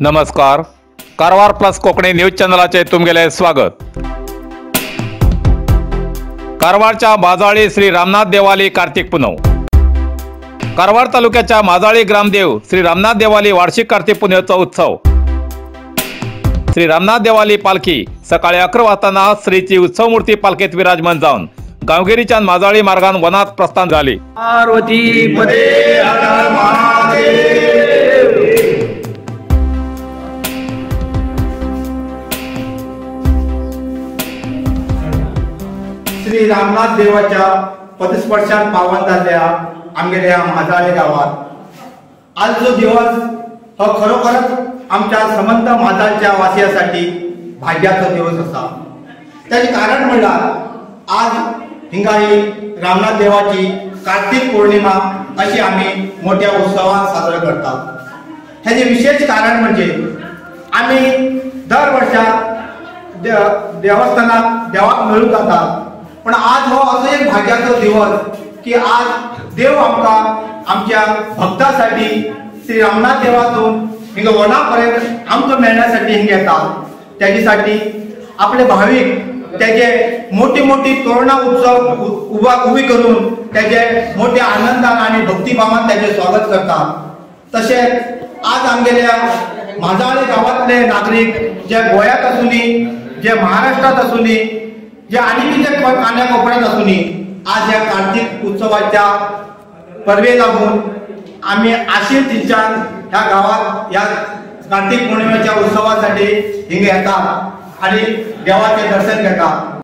नमस्कार. Karwar plus Konkani news चॅनलाचे तुमगेले स्वागत. कारवारच्या माजाळी श्री रामनाथ देवाली कार्तिक पुनव. कारवार तालुक्याच्या माजाळी ग्रामदेव श्री रामनाथ देवाली वार्षिक कार्तिक पुनवचा उत्सव. श्री रामनाथ देवाली पालखी सकाळी 11 वाजता श्रीची उत्सव मूर्ती पालखीत विराजमान जाऊन गावगिरीच्या माजाळी मार्गान वनात प्रस्थान झाली. पार्वती पदे हर महादेव. श्री रामनाथ देवाच्या पदस्पर्शान पावन झाल्या आमगेल्या माजाळी गावात आज जो दिवस हो खरोखरच आमच्या समंत माजाळच्या वासियांसाठी भाग्याचा दिवस असा. त्याचे कारण म्हणल्यार आज हिंगाई रामनाथ देवाची कार्तिक पौर्णिमा अशी आम्ही मोठ्या उत्सवात साजरा करतात. ह्याचे विशेष कारण म्हणजे आम्ही दर वर्षा देवस्थानात देवाक मेळून जातात, पण आज हो असो एक भाग्याचो दिवस की आज देव आमकां आमच्या भक्तांसाठी श्री रामनाथ देवातून हिंगा वनापर्यंत आमकां मेळण्यासाठी हिंगा येतात. त्याच्यासाठी आपले भाविक त्याचे मोठी मोठी तोरणा उत्सव उभी करून त्याचे मोठ्या आनंदान आणि भक्तिभावान त्याचे स्वागत करतात. तसेच आज आमगेल्या माजाळी गावातले नागरिक जे गोंयांत आसुनी, जे महाराष्ट्रात आसुनी, जे आनी कितें कान्या कोपऱ्यांत आसुनी, आज ह्या कार्तिक उत्सवाच्या परबे लागून आम्ही आशीर दिनच्यान ह्या गावात ह्या कार्तिक पौर्णिमेच्या उत्सवासाठी हिंगा येतात आणि देवाचे दर्शन घेतात.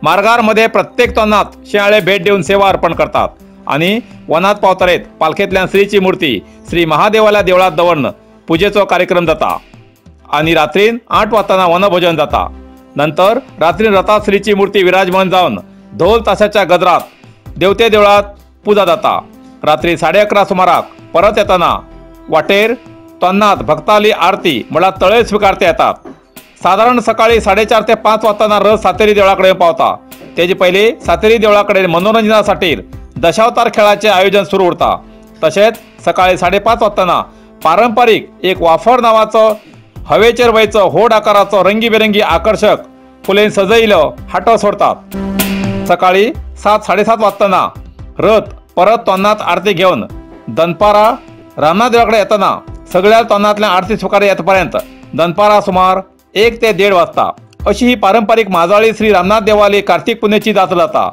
मार्गारमध्ये प्रत्येक तोंडात शियाळे भेट देऊन सेवा अर्पण करतात आणि वनात पावतरेत पालखेंतल्यान श्रीची मूर्ती श्री महादेवाला देवळात दवरून पूजेचो कार्यक्रम जाता आणि रात्रीन 8 वाजता वनभोजन जाता. नंतर रात्रीन रथात श्रीची मूर्ती विराजमान जावन ढोल ताशाच्या गजरात देवते देवळात पूजा जाता. रात्री 11:30 सुमाराक परत येताना वाटेर तोन्नात भक्ताली आरती म्हळ्यार तळे स्वीकारते येतात. साधारण सकाळी 4:30 ते 5 वाजता रथ सातेरी देवळाकडे पावता. तेजे पयलीं सातेरी देवळाकडे मनोरंजनासाठी दशावतार खेळाचे आयोजन सुरू उरता. तशेंच सकाळी 5:30 वाजता पारंपारीक एक वाफर नावाचो हवेचेर वयचो होड आकाराचो रंगीबेरंगी आकर्षक फुलेन सजयलो हाटो सोडतात. सकाळी 7:30 वाजता रथ परत तोन्नात आरती घेवन दनपारा रामनाथ देवाकडे येतना सगळ्या तोन्नातल्या आरती स्वीकार येतपर्यंत दनपारा सुमार 1 ते 1:30 वाजता अशी ही पारंपारीक माजाळी श्री रामनाथ देवाली कार्तिक पुनवेची जात्रा जाता.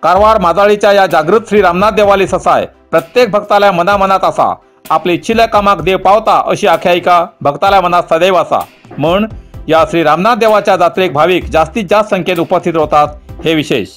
कारवार माजाळीच्या या जागृत श्री रामनाथ देवाली ससाय प्रत्येक भक्ताल्या मनामनात आसा. आपली इच्छिल्ल्या कामाक देव पावता अशी आख्यायिका भक्ताल्या मनात सदैव आसा. म्हण या श्री रामनाथ देवाच्या जात्रेक भाविक जास्तीत जास्त संख्येत उपस्थित रावतात हे विशेष.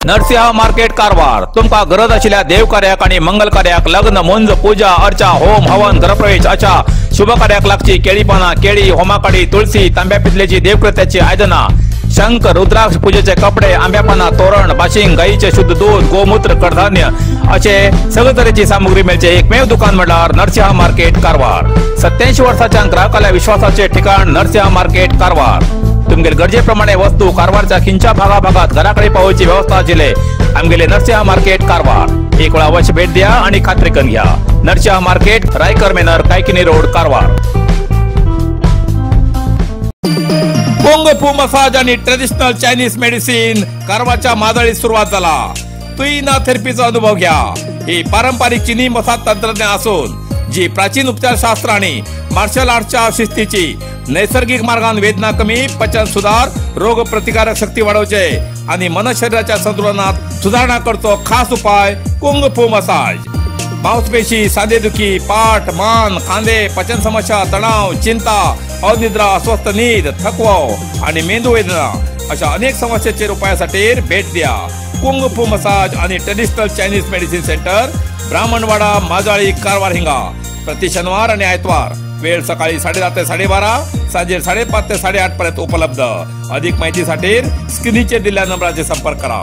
नरसिंह मार्केट कारवार तुमका गरज आशिल्ल्या देव कार्याक आणि मंगल कार्याक, लग्न, मुंज, पूजा, अर्चा, होम, हवन, गृहप्रवेश अशा शुभ कार्याक लागची केळी पानां, केळी, होमाकाडी, तुळशी, तांब्या पितलेची देवकृत्याची आयदनां, शंख, रुद्राक्ष पूजेचे कपडे, आंब्या पानां, तोरण, बाशिंग, गाईचे शुद्ध दूध, गोमूत्र, कडधान्य असे सगळे तरेची सामुग्री मेळचे एकमेव दुकान म्हणल्यार नरसिंह मार्केट कारवार. 87 वर्सांच्या ग्राहकाला विश्वासाचे ठिकाण नरसिंह मार्केट कारवार. तुमगेर गरजेप्रमाणे वस्तू कारवारच्या खिंच्या भागाभागात घराकडे पावोवची व्यवस्था आशिल्ले आमगेले नरसिंह मार्केट कारवार. एक वेळा अवश्य भेट द्या आणि खात्री करून घ्या. Narsinh market, Raikar manor, Kaikini road, Karwar. Kung fu massage आणि ट्रेडिशनल चायनीज मेडिसिन कारवारच्या मादळीत सुरुवात झाला. तुईना थेरपीचा अनुभव घ्या. ही पारंपरिक चीनी मसाज तंत्रज्ञान असून जी प्राचीन उपचार शास्त्र आणि मार्शल आर्टच्या शिस्तीची नैसर्गिक मार्गाने वेदना कमी, पचन सुधार, रोग प्रतिकारक शक्ती वाढवचे आणि मन शरीराच्या संतुलनात सुधारणा करतो खास उपाय कुंग फू मसाज. मांसपेशी, सांधेदुखी, पाठ, मान, खांदे, पचन समस्या, तणाव, चिंता, अनिद्रा, अस्वस्थ नींद, थकवा आणि मेंदू वेदना अशा अनेक समस्येचे उपायासाठी भेट द्या. कुंग फू मसाज आणि traditional Chinese medicine centre, Brahmanwada, Majali, Karwar हिंगा. प्रति शनिवार आणि आयतवार. वेळ सकाळी 10:30 ते 12:30, सांजे 5:30 ते 8:30 पर्यंत उपलब्ध. अधिक माहितीसाठी स्क्रीनचे दिलेल्या नंबराचे संपर्क करा.